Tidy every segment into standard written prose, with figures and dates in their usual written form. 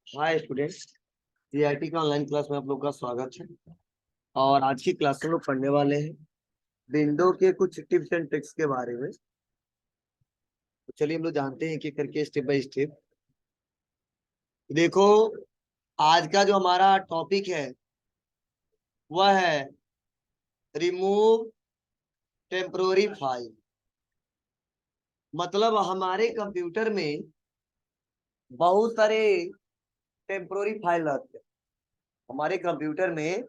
Hi student. CIT का online class में आप लोग का स्वागत है। और आज की क्लास में हम लोग पढ़ने वाले हैं विंडो के कुछ टिप्स एंड ट्रिक्स के बारे में। तो चलिए हम लोग जानते हैं कि करके स्टेप बाय स्टेप। देखो, आज का जो हमारा टॉपिक है वह है रिमूव टेम्पोररी फाइल। मतलब हमारे कंप्यूटर में बहुत सारे टेम्पोररी फाइल रहते हैं। हमारे कंप्यूटर में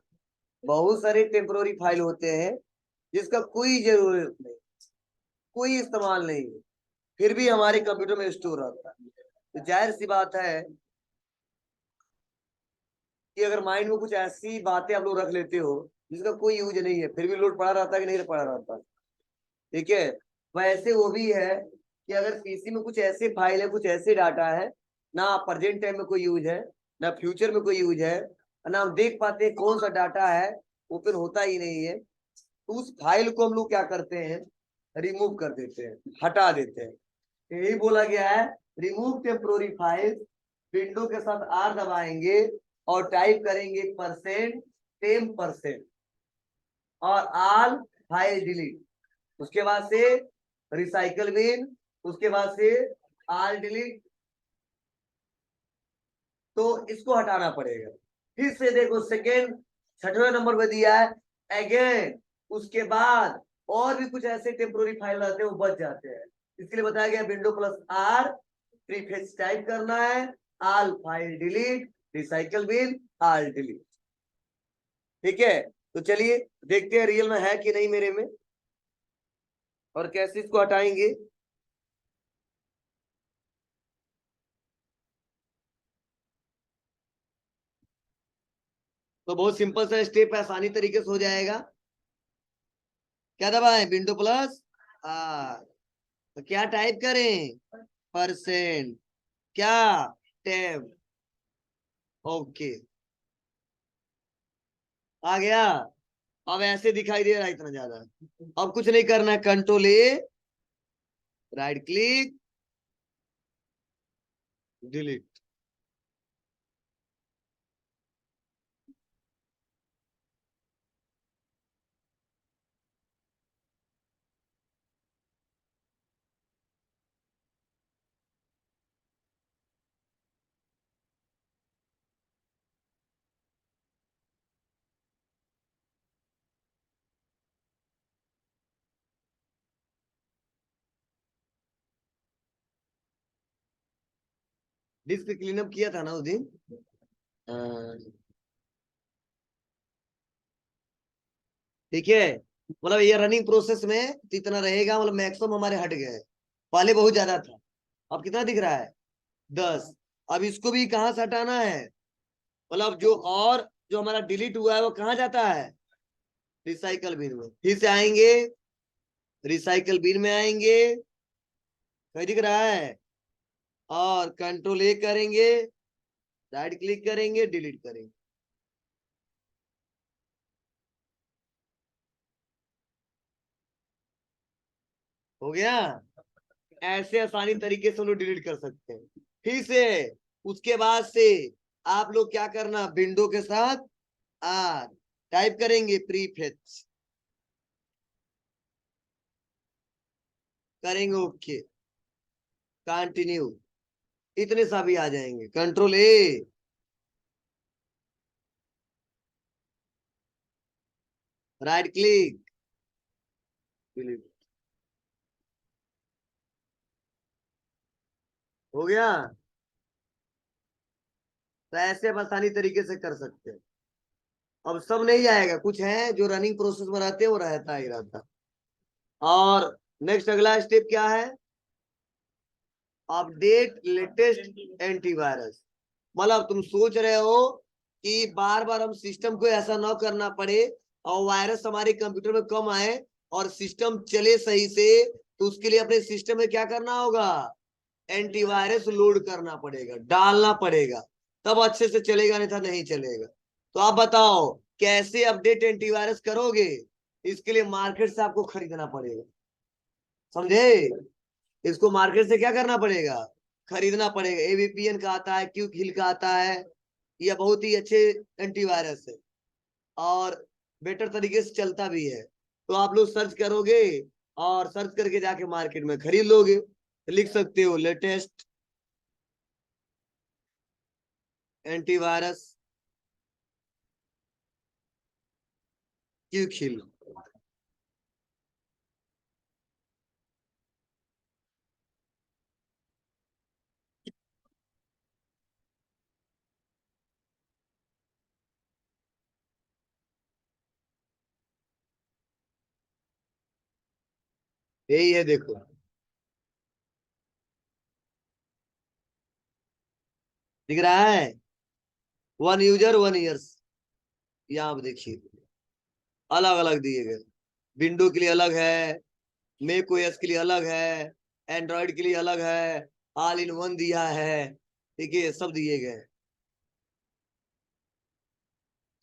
बहुत सारे टेम्पोररी फाइल होते हैं जिसका कोई जरूरत नहीं, कोई इस्तेमाल नहीं है, फिर भी हमारे कंप्यूटर में स्टोर रहता है। तो जाहिर सी बात है कि अगर माइंड में कुछ ऐसी बातें आप लोग रख लेते हो जिसका कोई यूज नहीं है, फिर भी लोड पड़ा रहता है कि नहीं पड़ा रहता। ठीक है। वैसे वो भी है कि अगर पीसी में कुछ ऐसे फाइल है, कुछ ऐसे डाटा है, ना प्रेजेंट टाइम में कोई यूज है, ना फ्यूचर में कोई यूज है, ना हम देख पाते हैं कौन सा डाटा है, ओपन होता ही नहीं है, तो उस फाइल को हम लोग क्या करते हैं, रिमूव कर देते हैं, हटा देते हैं। यही बोला गया है, रिमूव टेम्पोररी फाइल। विंडो के साथ आर दबाएंगे और टाइप करेंगे परसेंट, 10% और आल फाइल डिलीट। उसके बाद से रिसाइकल बिन, उसके बाद से आल डिलीट। तो इसको हटाना पड़ेगा। फिर से देखो सेकेंड, छठवें नंबर पे दिया है अगेन। उसके बाद और भी कुछ ऐसे टेम्पोररी फाइल रहते हैं वो बच जाते हैं। इसके लिए बताया गया window plus R, prefix type करना है, all file delete, recycle bin, all delete. ठीक है। तो चलिए देखते हैं रियल में है कि नहीं मेरे में, और कैसे इसको हटाएंगे। तो बहुत सिंपल सा स्टेप है, आसानी तरीके से हो जाएगा। क्या दबाएं? Window plus R. तो क्या टाइप करें? परसेंट, क्या, टैब। ओके, आ गया। अब ऐसे दिखाई दे रहा है इतना ज्यादा। अब कुछ नहीं करना है, कंट्रोल ए, right click, delete. Disc clean up किया था ना उस दिन। हाँ, ठीक है। मतलब ये रनिंग प्रोसेस में इतना रहेगा, मतलब मैक्सिमम हमारे हट गए। पहले बहुत ज्यादा था, अब कितना दिख रहा है? 10। अब इसको भी कहाँ से हटाना है? मतलब जो और जो हमारा डिलीट हुआ है वो कहाँ जाता है? रिसाइकल बिन में। फिर से आएंगे, रिसाइकल बिन में आएंगे, कहीं दिख रहा है, और कंट्रोल ए करेंगे, राइट क्लिक करेंगे, डिलीट करेंगे। हो गया। ऐसे आसानी तरीके से हम लोग डिलीट कर सकते हैं। फिर से उसके बाद से आप लोग क्या करना, विंडो के साथ आर टाइप करेंगे, प्रीफिक्स करेंगे, ओके, कंटिन्यू। इतने सा भी आ जाएंगे, कंट्रोल ए, राइट क्लिक, डिलीट। हो गया। तो ऐसे आप आसानी तरीके से कर सकते हैं। अब सब नहीं आएगा, कुछ है जो रनिंग प्रोसेस में रहते हैं, वो रहता ही रहता। और नेक्स्ट अगला स्टेप क्या है? Update latest antivirus. मतलब तुम सोच रहे हो कि बार बार हम सिस्टम को ऐसा ना करना पड़े और वायरस हमारे कंप्यूटर में कम आए और सिस्टम चले सही से, तो उसके लिए अपने सिस्टम में क्या करना होगा? एंटीवायरस लोड करना पड़ेगा, डालना पड़ेगा, तब अच्छे से चलेगा, नहीं था नहीं चलेगा। तो आप बताओ कैसे अपडेट एंटीवायरस करोगे? इसके लिए मार्केट से आपको खरीदना पड़ेगा। समझे? इसको मार्केट से क्या करना पड़ेगा? खरीदना पड़ेगा। एवीपीएन का आता है, क्यू हिल का आता है, यह बहुत ही अच्छे एंटीवायरस है और बेटर तरीके से चलता भी है। तो आप लोग सर्च करोगे और सर्च करके जाके मार्केट में खरीद लोगे। लिख सकते हो लेटेस्ट एंटीवायरस क्यू हिल। यही है, देखो दिख रहा है, वन यूजर वन ईयर्स। यहाँ आप देखिए अलग अलग दिए गए। विंडो के लिए अलग है, मेक ओएस के लिए अलग है, एंड्रॉइड के लिए अलग है, ऑल इन वन दिया है। ठीक है, सब दिए गए,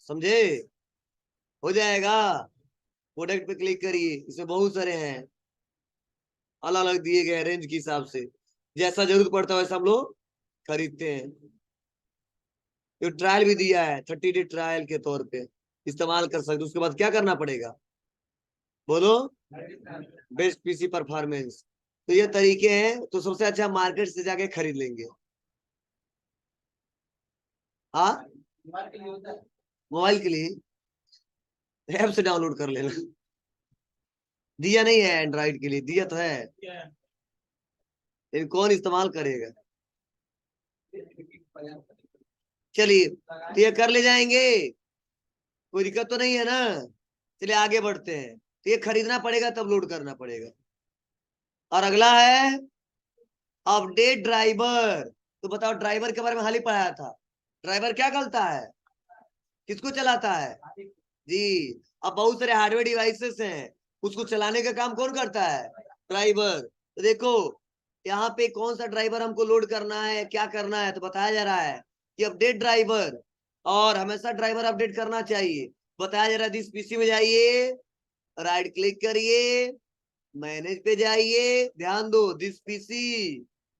समझे? हो जाएगा। प्रोडक्ट पे क्लिक करिए, इसमें बहुत सारे हैं, अलग अलग दिए गए रेंज के हिसाब से। जैसा जरूरत पड़ता है वैसा हम लोग खरीदते हैं। ये ट्रायल भी दिया है, 30 डे ट्रायल के तौर पे इस्तेमाल कर सकते। उसके बाद क्या करना पड़ेगा बोलो? Best PC performance. तो ये तरीके हैं, तो सबसे अच्छा मार्केट से जाके खरीद लेंगे। हाँ, मोबाइल के लिए ऐप से डाउनलोड कर लेना। दिया नहीं है एंड्रॉइड के लिए, दिया तो है लेकिन कौन इस्तेमाल करेगा। चलिए, तो ये कर ले जाएंगे, कोई दिक्कत तो नहीं है ना? चलिए आगे बढ़ते हैं। तो ये खरीदना पड़ेगा तब लोड करना पड़ेगा। और अगला है अपडेट ड्राइवर। तो बताओ, ड्राइवर के बारे में हाल ही पढ़ाया था। ड्राइवर क्या करता है, किसको चलाता है? जी। अब बहुत सारे हार्डवेयर डिवाइसेस हैं, उसको चलाने का काम कौन करता है? ड्राइवर। तो देखो यहाँ पे कौन सा ड्राइवर हमको लोड करना है, क्या करना है, तो बताया जा रहा है कि अपडेट ड्राइवर। और हमेशा ड्राइवर अपडेट करना चाहिए। बताया जा रहा है दिस पीसी में जाइए, राइट क्लिक करिए, मैनेज पे जाइए, ध्यान दो, this PC,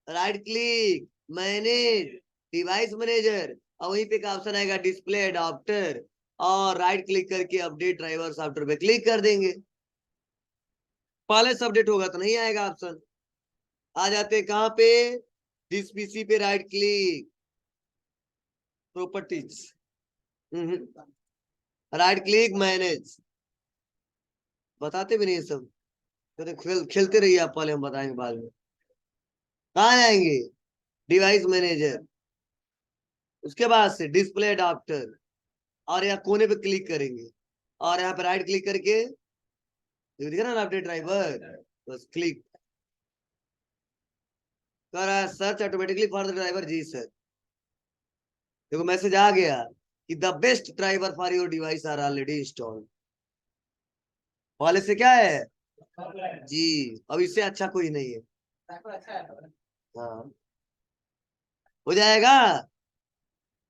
right click, manage, device manager, और वहीं पे एक ऑप्शन आएगा डिस्प्ले अडॉप्टर, और राइट क्लिक करके अपडेट ड्राइवर सॉफ्टवेयर पे क्लिक कर देंगे। पहले से अपडेट होगा तो नहीं आएगा ऑप्शन। आ जाते कहाँ पे? दिस पीसी पे right click, properties, right click, manage. बताते भी नहीं सब, तो खेलते रहिए आप, पहले हम बताएंगे बाद में। कहाँ जाएंगे? डिवाइस मैनेजर, उसके बाद से डिस्प्ले अडॉप्टर, और यहाँ कोने पे क्लिक करेंगे, और यहाँ पे राइट क्लिक करके दिख रहा ना अपडेट ड्राइवर, बस क्लिक कर, search automatically for the driver. जी सर, देखो मैसेज आ गया कि the best driver for your device are already installed. पहले से क्या है? जी। अब इससे अच्छा कोई नहीं है। हाँ, हो जाएगा।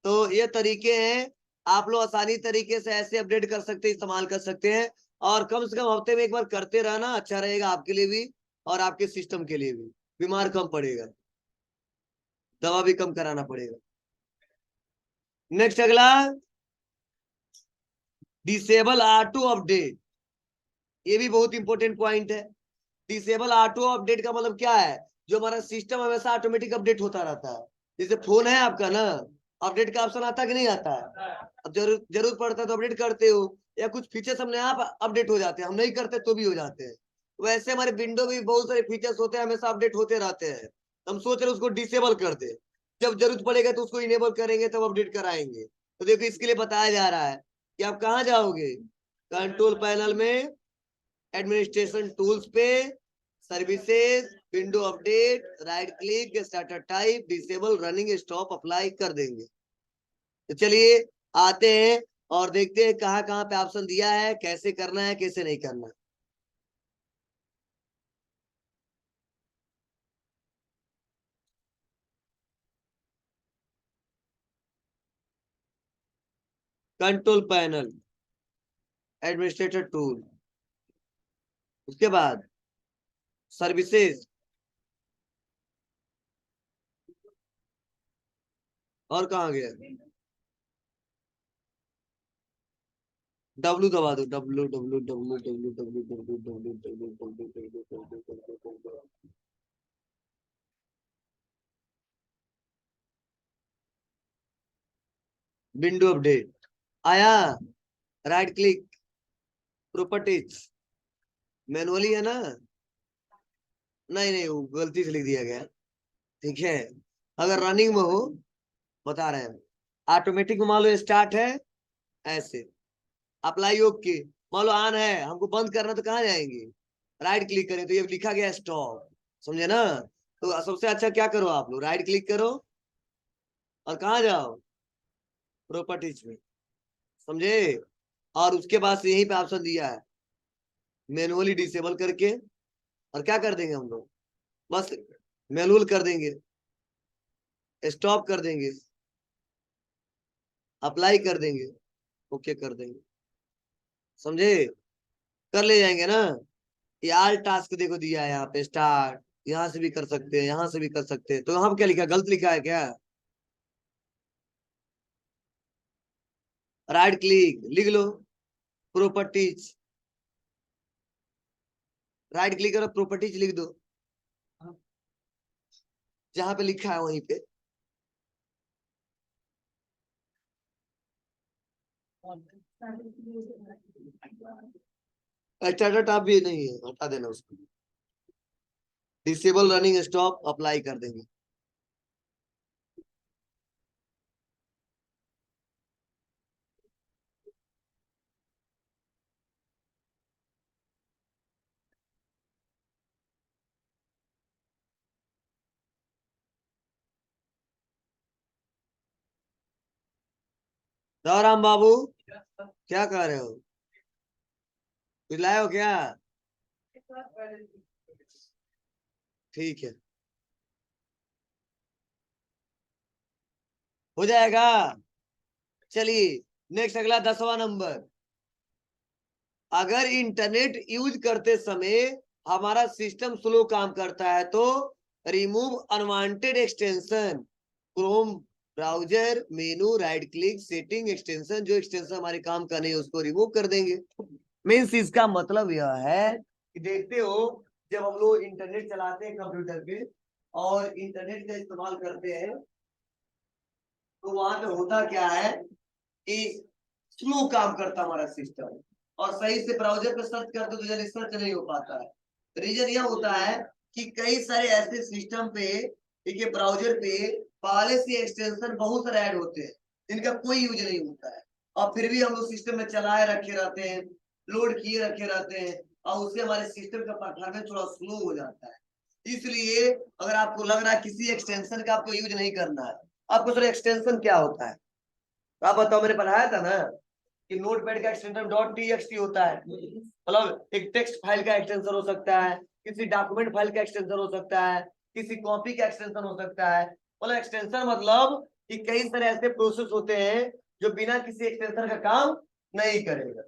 तो ये तरीके हैं, आप लोग आसानी तरीके से ऐसे अपडेट कर सकते हैं, इस्तेमाल कर सकते हैं। और कम से कम हफ्ते में एक बार करते रहना, अच्छा रहेगा आपके लिए भी और आपके सिस्टम के लिए भी। बीमार कम पड़ेगा, दवा भी कम कराना पड़ेगा। नेक्स्ट अगला, डिसेबल ऑटो अपडेट। ये भी बहुत इंपॉर्टेंट पॉइंट है। डिसेबल ऑटो अपडेट का मतलब क्या है? जो हमारा सिस्टम हमेशा ऑटोमेटिक अपडेट होता रहता है। जैसे फोन है आपका ना, अपडेट का ऑप्शन आता है कि नहीं आता है? अब जरूरत पड़ता है तो अपडेट करते हो, या कुछ फीचर्स अपने आप अपडेट हो जाते हैं, हम नहीं करते तो भी हो जाते हैं। वैसे हमारे विंडो में भी बहुत सारे फीचर्स होते हैं, हमेशा अपडेट होते रहते हैं। हम सोच रहे उसको डिसेबल कर दे, जब जरूरत पड़ेगा तो उसको इनेबल करेंगे, तब अपडेट कराएंगे। तो देखो इसके लिए बताया जा रहा है कि आप कहाँ जाओगे, कंट्रोल पैनल में, एडमिनिस्ट्रेशन टूल्स पे, services, window update, right click, starter type, disable, running, stop, apply कर देंगे। तो चलिए आते हैं और देखते हैं कहाँ कहाँ पे ऑप्शन दिया है, कैसे करना है, कैसे नहीं करना। कंट्रोल पैनल, एडमिनिस्ट्रेटर टूल, उसके बाद सर्विसेज, और कहाँ गया? डब्लू दबा दो, W W W W W W W W W W W. Window update आया। राइट क्लिक, प्रॉपर्टीज, मैनुअली है ना? नहीं नहीं, वो गलती से लिख दिया गया। ठीक है, अगर रनिंग में हो, बता रहे हैं, ऑटोमेटिक मान लो स्टार्ट है ऐसे, अप्लाई ओके, मान लो ऑन है, हमको बंद करना तो कहाँ जाएंगे? राइट क्लिक करें तो ये लिखा गया स्टॉप, समझे ना? तो सबसे अच्छा क्या करो आप लोग, राइट क्लिक करो और कहाँ जाओ, प्रॉपर्टीज में, समझे? और उसके बाद से यहीं पे ऑप्शन दिया है मैनुअली डिसेबल करके, और क्या कर देंगे हम लोग, बस मैनुअल कर देंगे, स्टॉप कर देंगे, अप्लाई कर देंगे, ओके कर देंगे, समझे? कर ले जाएंगे ना? ये आल टास्क देखो दिया है यहाँ पे, स्टार्ट, यहाँ से भी कर सकते हैं, यहाँ से भी कर सकते हैं, तो यहाँ पे क्या लिखा है, गलत लिखा है क्या? राइट क्लिक लिख लो, प्रॉपर्टीज, राइट क्लिक करो, प्रॉपर्टीज लिख दो, जहां पे लिखा है वहीं पे। स्टार्टर टैब भी नहीं है, हटा देना उसको, डिसेबल रनिंग स्टॉप अप्लाई कर देंगे। राम बाबू, क्या कर रहे हो, कुछ लाए हो क्या? ठीक है, हो जाएगा। चलिए, नेक्स्ट अगला 10वां नंबर, अगर इंटरनेट यूज करते समय हमारा सिस्टम स्लो काम करता है तो remove unwanted extension, Chrome browser मेनू, राइट क्लिक, सेटिंग एक्सटेंशन, जो एक्सटेंशन हमारे काम का नहीं है उसको रिमूव कर देंगे। मीन्स इसका मतलब यह है कि देखते हो, जब हम लोग इंटरनेट चलाते हैं कंप्यूटर पे और इंटरनेट का इस्तेमाल करते हैं, तो वहां पे होता क्या है कि स्लो काम करता हमारा सिस्टम, और सही से ब्राउजर पे सर्च करते तो जल्दी सर्च नहीं हो पाता है। रीजन यह होता है कि कई सारे ऐसे सिस्टम पे, ठीक है, ब्राउजर पे पहले से एक्सटेंशन बहुत सारे ऐड होते हैं जिनका कोई यूज नहीं होता है, और फिर भी हम लोग सिस्टम में चलाए रखे रहते हैं, लोड किए रखे रहते हैं, और उससे हमारे सिस्टम का परफॉर्मेंस थोड़ा स्लो हो जाता है। इसलिए अगर आपको लग रहा है किसी एक्सटेंशन का आपको यूज नहीं करना है, आपको सर एक्सटेंशन क्या होता है तो आप बताओ, मैंने पढ़ाया था ना कि नोटपैड का एक्सटेंशन डॉट टीएक्सटी होता है, मतलब एक टेक्स्ट फाइल का एक्सटेंशन हो सकता है, किसी डॉक्यूमेंट फाइल का एक्सटेंशन हो सकता है, किसी कॉपी का एक्सटेंशन हो सकता है। मतलब एक्सटेंशन मतलब कि कई सारे ऐसे प्रोसेस होते हैं जो बिना किसी एक्सटेंशन का काम नहीं करेगा।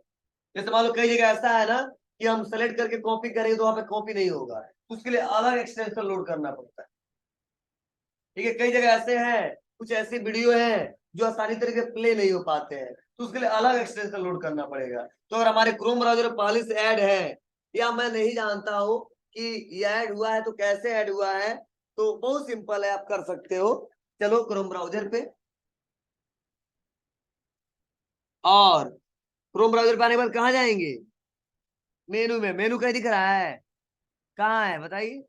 जैसे मान लो कई जगह ऐसा है ना कि हम सेलेक्ट करके कॉपी करेंगे तो वहां पे कॉपी नहीं होगा, उसके लिए अलग एक्सटेंशन लोड करना पड़ता है। ठीक है, कई जगह ऐसे हैं, कुछ ऐसी वीडियो हैं जो आसानी तरीके से प्ले नहीं हो पाते हैं, तो उसके लिए अलग एक्सटेंशन लोड करना पड़ेगा। तो अगर हमारे क्रोम ब्राउजर पहले से ऐड है, या मैं नहीं जानता हूँ कि ये ऐड हुआ है तो कैसे ऐड हुआ है, तो बहुत सिंपल है, आप कर सकते हो। चलो क्रोम ब्राउजर पे, और क्रोम ब्राउजर पे आने के बाद कहाँ जाएंगे, मेनू में, मेनू कहीं दिख रहा है, कहाँ है बताइए,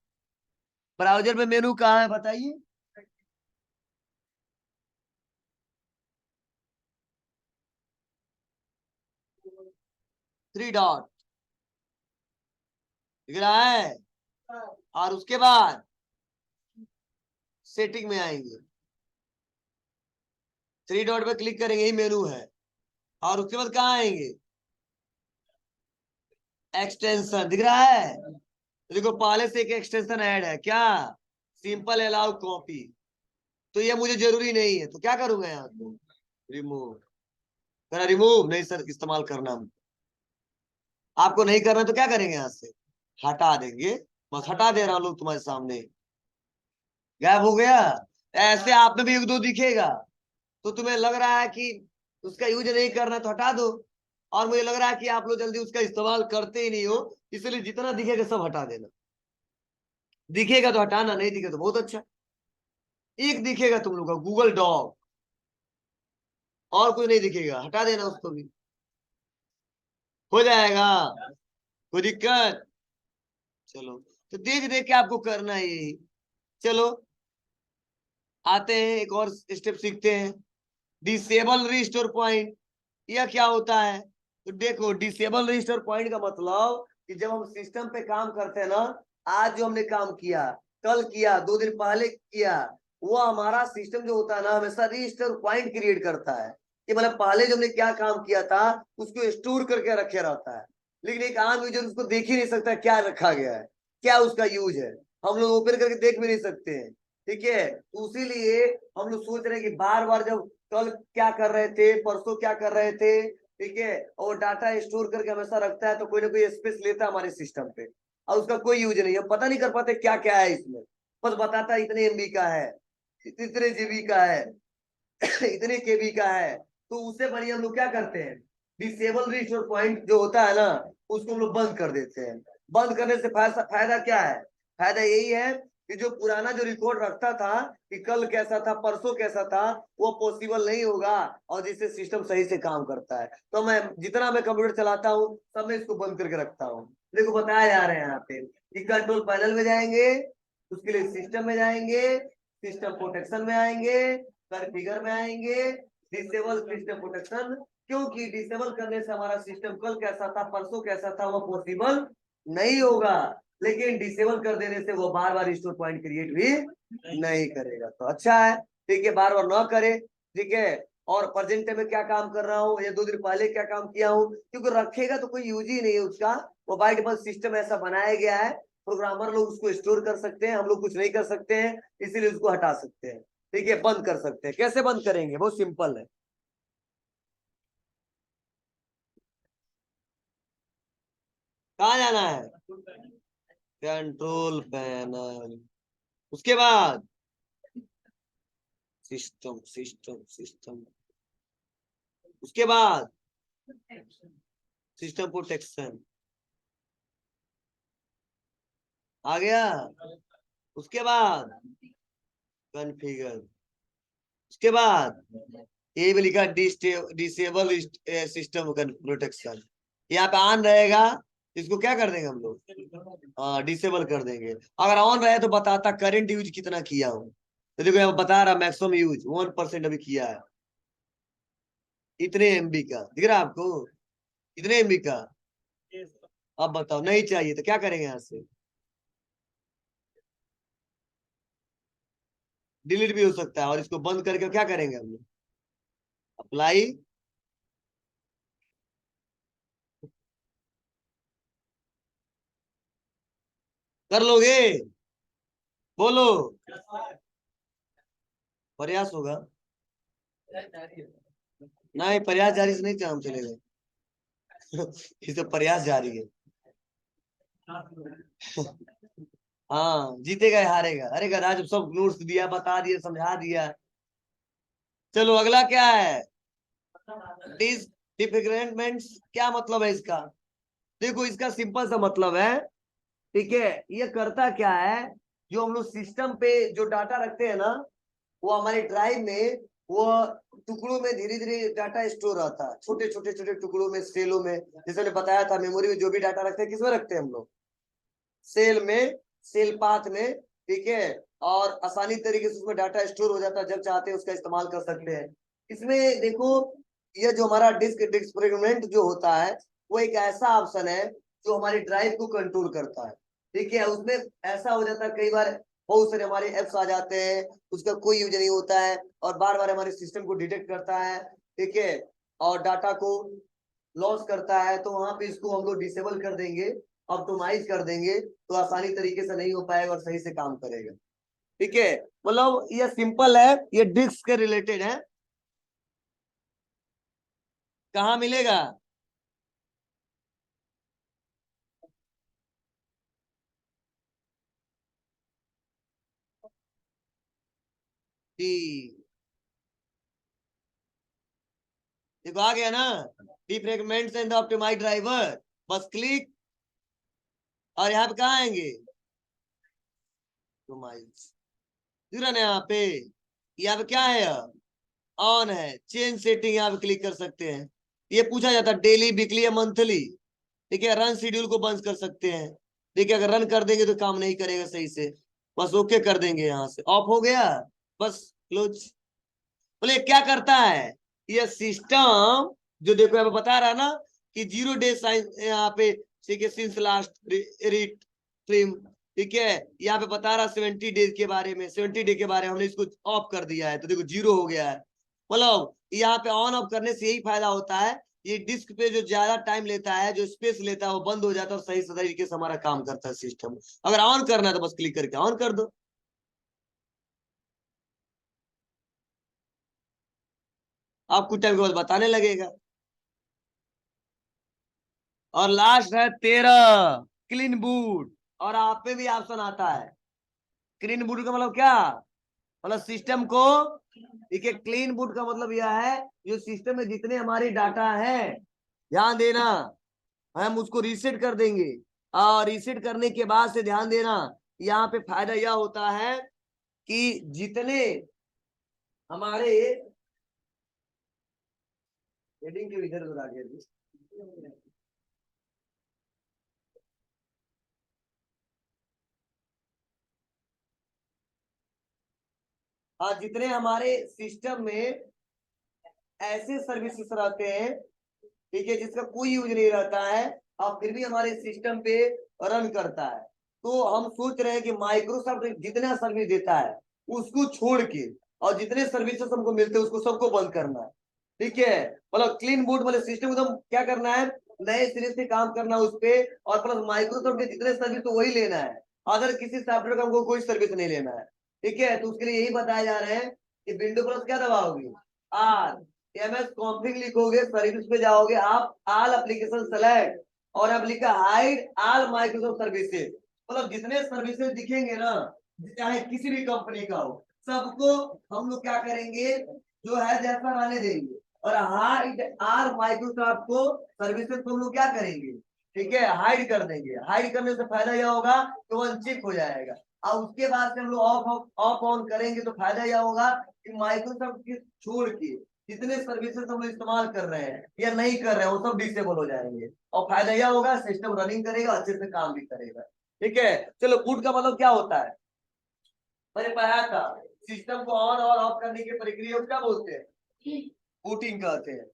ब्राउजर में मेनू कहाँ है बताइए? 3 डॉट दिख रहा है, और उसके बाद सेटिंग में आएंगे, 3 डॉट पे क्लिक करेंगे, ही मेनू है, और उसके बाद कहाँ आएंगे, एक्सटेंशन दिख रहा है, तो देखो पहले से एक एक्सटेंशन ऐड है क्या, सिंपल अलाउ कॉपी, तो ये मुझे जरूरी नहीं है, तो क्या करूंगा यहाँ पे, रिमूव, मेरा रिमूव नहीं सर इस्तेमाल करना, आपको नहीं करना तो क्या करेंगे, यहाँ से हटा देंगे, बस हटा दे रहा हूँ लोग तुम्हारे सामने, गायब हो गया। ऐसे आप में भी एक दो दिखेगा, तो तुम्हें लग रहा है कि उसका यूज नहीं करना तो हटा दो, और मुझे लग रहा है कि आप लोग जल्दी उसका इस्तेमाल करते ही नहीं हो, इसलिए जितना दिखेगा सब हटा देना। दिखेगा तो हटाना, नहीं दिखेगा तो बहुत अच्छा। एक दिखेगा तुम लोग का गूगल डॉक, और कुछ नहीं दिखेगा, हटा देना उसको भी, हो जाएगा। कोई दिक्कत? चलो, तो देख देख के आपको करना है यही। चलो आते हैं, एक और स्टेप सीखते हैं। डिसेबल रिस्टोर पॉइंट, यह क्या होता है? तो देखो, डिसेबल रजिस्टर पॉइंट का मतलब कि जब हम सिस्टम पे काम करते हैं ना, आज जो हमने काम किया, कल किया, 2 दिन पहले किया, वो हमारा सिस्टम जो होता है ना, हमेशा रजिस्टर पॉइंट क्रिएट करता है कि मतलब पहले जो हमने क्या काम किया था उसको स्टोर करके रखे रहता है। लेकिन एक आम यूजर उसको देख ही नहीं सकता क्या रखा गया है, क्या उसका यूज है। हम लोग ओपन करके देख भी नहीं सकते हैं। ठीक है, तो इसीलिए हम लोग सोच रहे हैं कि बार बार जब कल क्या कर रहे थे, परसों क्या कर रहे थे, ठीक है, और डाटा स्टोर करके हमेशा रखता है, तो कोई ना कोई स्पेस लेता है हमारे सिस्टम पे, और उसका कोई यूज नहीं है, पता नहीं कर पाते क्या क्या है इसमें। बस बताता है इतने एमबी का है, इतने जीबी का है, इतने केबी का है। तो उससे बढ़िया हम लोग क्या करते हैं, डिसेबल रिस्टोर पॉइंट जो होता है ना, उसको हम लोग बंद कर देते हैं। बंद करने से फायदा फायदा क्या है? फायदा यही है कि जो पुराना जो रिकॉर्ड रखता था कि कल कैसा था, परसों कैसा था, वो पॉसिबल नहीं होगा, और जिससे सिस्टम सही से काम करता है। तो मैं जितना मैं कंप्यूटर चलाता हूँ सब मैं इसको बंद करके रखता हूँ। देखो बताया जा रहे हैं यहाँ पे कि कंट्रोल पैनल में जाएंगे, उसके लिए सिस्टम में जाएंगे, सिस्टम प्रोटेक्शन में आएंगे, कॉन्फ़िगर में आएंगे, डिसेबल सिस्टम प्रोटेक्शन। क्योंकि डिसेबल करने से हमारा सिस्टम कल कैसा था, परसों कैसा था, वो पॉसिबल नहीं होगा। लेकिन डिसेबल कर देने से वो बार बार रिस्टोर पॉइंट क्रिएट भी नहीं करेगा। तो अच्छा है, ठीक है, बार बार ना करे। ठीक है, और प्रेजेंट में क्या काम कर रहा हूँ या 2 दिन पहले क्या काम किया हूँ, क्योंकि रखेगा तो कोई यूज ही नहीं है उसका। वो बाय डिफॉल्ट सिस्टम ऐसा बनाया गया है, प्रोग्रामर लोग उसको स्टोर कर सकते हैं, हम लोग कुछ नहीं कर सकते हैं, इसीलिए उसको हटा सकते हैं। ठीक है, बंद कर सकते हैं। कैसे बंद करेंगे? बहुत सिंपल है। कहाँ जाना है? कंट्रोल पैनल, उसके बाद सिस्टम सिस्टम सिस्टम, उसके बाद सिस्टम प्रोटेक्शन आ गया, उसके बाद कॉन्फ़िगर, उसके बाद ये भी लिखा डिसेबल सिस्टम प्रोटेक्शन। यहाँ पे ऑन रहेगा, इसको क्या कर देंगे हम लोग? हाँ, डिसेबल कर देंगे। अगर ऑन रहे तो बताता करंट यूज कितना किया हूँ, तो देखो यहाँ बता रहा मैक्सिमम यूज 1% अभी किया है, इतने एमबी का दिख रहा है आपको, इतने एमबी का। अब बताओ, नहीं चाहिए तो क्या करेंगे? यहाँ से डिलीट भी हो सकता है, और इसको बंद करके क्या करेंगे हम लोग? अप्लाई कर लोगे? बोलो, प्रयास होगा। नहीं, प्रयास जारी से नहीं काम चलेगा। ये तो प्रयास जारी है। हाँ, जीतेगा या हारेगा? हारेगा ना, जब सब नोट्स दिया, बता दिया, समझा दिया। चलो अगला क्या है? डिस डिफिगरेंटमेंट्स, क्या मतलब है इसका? देखो, इसका सिंपल सा मतलब है, ठीक है, ये करता क्या है, जो हम लोग सिस्टम पे जो डाटा रखते हैं ना, वो हमारे ड्राइव में, वो टुकड़ों में धीरे धीरे डाटा स्टोर रहता है, छोटे छोटे छोटे टुकड़ों में, सेलों में। जैसे मैंने बताया था, मेमोरी में जो भी डाटा रखते हैं, किसमें रखते हैं हम लोग? सेल में, सेल पाथ में। ठीक है, और आसानी तरीके से उसमें डाटा स्टोर हो जाता है, जब चाहते हैं उसका इस्तेमाल कर सकते हैं। इसमें देखो, ये जो हमारा डिस्क डिस्क फ्रेगमेंट जो होता है, वो एक ऐसा ऑप्शन है जो हमारी ड्राइव को कंट्रोल करता है। ठीक है, उसमें ऐसा हो जाता है कई बार, बहुत सारे हमारे एप्स आ जाते हैं, उसका कोई यूज नहीं होता है, और बार बार हमारे सिस्टम को डिटेक्ट करता है। ठीक है, और डाटा को लॉस करता है, तो वहां पे इसको हम लोग डिसेबल कर देंगे, ऑप्टिमाइज कर देंगे, तो आसानी तरीके से नहीं हो पाएगा और सही से काम करेगा। ठीक है, मतलब ये सिंपल है, ये डिस्क के रिलेटेड है। कहाँ मिलेगा? जी, देखो आ गया ना, डिफ्रेगमेंट्स एंड द ऑप्टिमाइज ड्राइवर, बस क्लिक, और यहाँ पे कहाँ आएंगे, यहाँ पे क्या है, ऑन है, चेंज सेटिंग यहाँ पे क्लिक कर सकते हैं। ये पूछा जाता है डेली, वीकली या मंथली, ठीक है। रन शेड्यूल को बंद कर सकते हैं, ठीक है। अगर रन कर देंगे तो काम नहीं करेगा सही से, बस ओके कर देंगे, यहाँ से ऑफ हो गया, बस क्लोज। बोले क्या करता है ये सिस्टम, जो देखो यहाँ पे बता रहा ना कि 0 डे साइन यहाँ पे, ठीक है, सिंस लास्ट रीट ट्रिम, ठीक है। यहाँ पे बता रहा 70 डेज के बारे में, 70 डे के बारे में हमने इसको ऑफ कर दिया है, तो देखो 0 हो गया है। मतलब यहाँ पे ऑन ऑफ करने से यही फायदा होता है, ये डिस्क पे जो ज्यादा टाइम लेता है, जो स्पेस लेता है, वो बंद हो जाता है और सही तरीके से हमारा काम करता है सिस्टम। अगर ऑन करना है तो बस क्लिक करके ऑन कर दो। आप कुछ टाइम के बाद बताने लगेगा। और लास्ट है 13, क्लीन बूट। और आप पे भी ऑप्शन आता है क्लीन बूट का मतलब क्या, मतलब सिस्टम को, देखिए क्लीन बूट का मतलब यह है जो सिस्टम में जितने हमारे डाटा है, ध्यान देना, हम उसको रीसेट कर देंगे। और रीसेट करने के बाद से ध्यान देना, यहाँ पे फायदा यह होता है कि जितने हमारे हेडिंग के इधर उधर आ गया, हाँ, जितने हमारे सिस्टम में ऐसे सर्विसेज रहते हैं, ठीक है, जिसका कोई यूज नहीं रहता है और फिर भी हमारे सिस्टम पे रन करता है, तो हम सोच रहे हैं कि माइक्रोसॉफ्ट जितना सर्विस देता है उसको छोड़ के और जितने सर्विसेज हमको मिलते हैं उसको सबको बंद करना है, ठीक है। मतलब क्लीन बूट वाले सिस्टम एकदम क्या करना है, नए सिरे से काम करना उस पे, और प्लस माइक्रोसॉफ्ट के जितने सर्विस तो वही लेना है, अदर किसी सॉफ्टवेयर का हमको कोई सर्विस नहीं लेना है, ठीक है। तो उसके लिए यही बताया जा रहे हैं कि विंडो प्लस क्या दबाओगे, आर, एमएस कॉन्फ़िग लिखोगे, सर्विस पे जाओगे आप, ऑल एप्लीकेशन सेलेक्ट, और अब लिखा हाइड ऑल माइक्रोसॉफ्ट सर्विसेज, मतलब जितने सर्विसेज दिखेंगे ना, चाहे किसी भी कंपनी का हो, सबको हम लोग क्या करेंगे, जो है जैसा रहने देंगे, और हाइड आर माइक्रोसॉफ्ट को सर्विसेज को हम लोग क्या करेंगे, ठीक है, हाइड कर देंगे। हाइड करने से फायदा यह होगा कि वो अनचेक हो जाएगा, और उसके बाद से हम लोग ऑफ ऑफ ऑन करेंगे तो फायदा यह होगा कि माइक्रोसॉफ्ट के छोड़ के जितने सर्विसेज हम लोग इस्तेमाल कर रहे हैं या नहीं कर रहे हैं वो सब डिसेबल हो जाएंगे, और फायदा यह होगा सिस्टम रनिंग करेगा, अच्छे से काम भी करेगा, ठीक है। चलो, बूट का मतलब क्या होता है, मैंने पढ़ाया था, सिस्टम को ऑन और ऑफ करने की प्रक्रिया को क्या बोलते हैं, बूटिंग कहते हैं,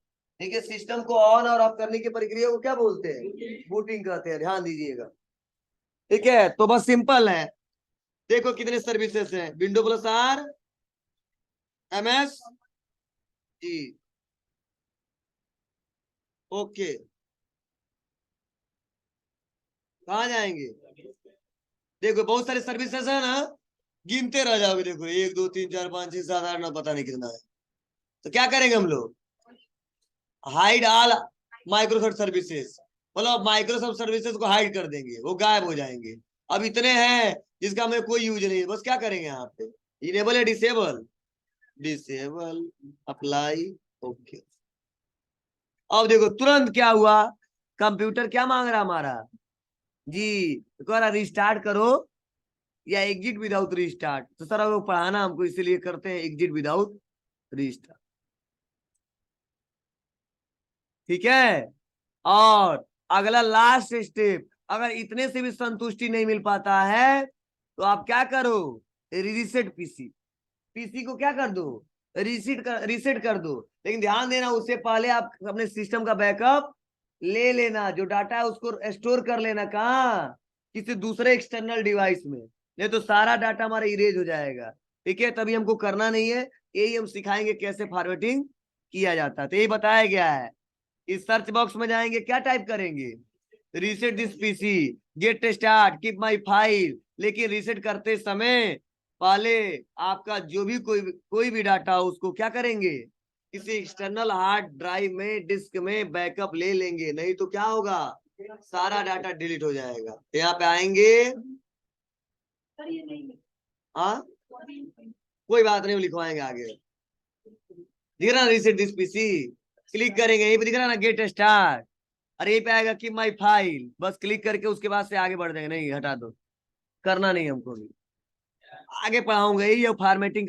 ठीक है। सिस्टम को ऑन और ऑफ करने की प्रक्रिया को क्या बोलते हैं, बूटिंग कहते हैं, ध्यान दीजिएगा, ठीक है। तो बस सिंपल है, देखो कितने सर्विसेज हैं, window plus R, MS G, okay, कहाँ जाएंगे, देखो बहुत सारे सर्विसेज है ना, गिनते रह जाओगे, देखो 1 2 3 4 5 6 7 8 9, पता नहीं कितना है। तो क्या करेंगे हम लोग, हाइड ऑल माइक्रोसॉफ्ट सर्विसेज, मतलब माइक्रोसॉफ्ट सर्विसेज को हाइड कर देंगे, वो गायब हो जाएंगे। अब इतने हैं जिसका हमें कोई यूज नहीं है, बस क्या करेंगे यहाँ पे, इनेबल या डिसेबल, डिसेबल, अप्लाई, ओके। अब देखो तुरंत क्या हुआ, कंप्यूटर क्या मांग रहा हमारा, जी, तो कह रहा रिस्टार्ट करो या एग्जिट विदाउट रिस्टार्ट, तो सर वो पढ़ाना हमको इसीलिए करते हैं एग्जिट विदाउट रिस्टार्ट, ठीक है। और अगला लास्ट स्टेप, अगर इतने से भी संतुष्टि नहीं मिल पाता है तो आप क्या करो, रीसेट पीसी, पीसी को क्या कर दो, रीसेट कर दो। लेकिन ध्यान देना, उससे पहले आप अपने सिस्टम का बैकअप ले लेना, जो डाटा है उसको स्टोर कर लेना, कहाँ, किसी दूसरे एक्सटर्नल डिवाइस में, नहीं तो सारा डाटा हमारा इरेज हो जाएगा, ठीक है। तभी हमको करना नहीं है, यही हम सिखाएंगे कैसे फॉरवर्डिंग किया जाता है, तो यही बताया गया है। इस सर्च बॉक्स में जाएंगे, क्या टाइप करेंगे, reset this PC, get start, keep my file, लेकिन रीसेट करते समय पहले आपका जो भी कोई भी डाटा हो उसको क्या करेंगे, किसी एक्सटर्नल हार्ड ड्राइव में, डिस्क में बैकअप ले लेंगे, नहीं तो क्या होगा, सारा डाटा डिलीट हो जाएगा। यहाँ पे आएंगे, हाँ कोई बात नहीं, लिखवाएंगे आगे, रीसेट दिस पीसी, क्लिक करेंगे, यही पे दिख रहा है ना गेट स्टार्ट, और यही पे आएगा कि माई फाइल, बस क्लिक करके उसके बाद से आगे बढ़ जाएंगे। नहीं हटा दो, करना नहीं हमको भी, आगे पढ़ाऊंगा, यही फॉर्मेटिंग